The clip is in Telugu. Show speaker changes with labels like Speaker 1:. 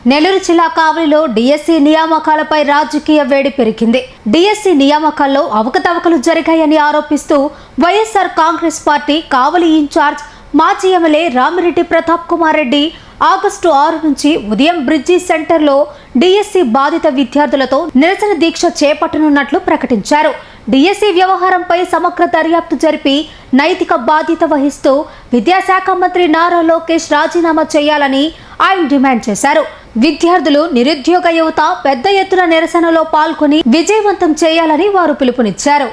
Speaker 1: నెల్లూరు జిల్లా కావలిలో డిఎస్సి నియామకాలపై రాజకీయ వేడి పెరిగింది. డిఎస్సి నియామకాల్లో అవకతవకలు జరిగాయని ఆరోపిస్తూ వైఎస్ఆర్ కాంగ్రెస్ పార్టీ కావలి ఇన్ఛార్జ్ మాజీ ఎమ్మెల్యే రామిరెడ్డి ప్రతాప్ కుమార్ రెడ్డి ఆగస్టు 6 నుంచి ఉదయం బ్రిడ్జి సెంటర్లో డిఎస్సి బాధిత విద్యార్థులతో నిరసన దీక్ష చేపట్టనున్నట్లు ప్రకటించారు. డిఎస్సి వ్యవహారంపై సమగ్ర దర్యాప్తు జరిపి నైతిక బాధ్యత వహిస్తూ విద్యాశాఖ మంత్రి నారా లోకేష్ రాజీనామా చేయాలని ఆయన డిమాండ్ చేశారు. విద్యార్థులు, నిరుద్యోగ యువత పెద్ద ఎత్తున నిరసనలో పాల్గొని విజయవంతం చేయాలని వారు పిలుపునిచ్చారు.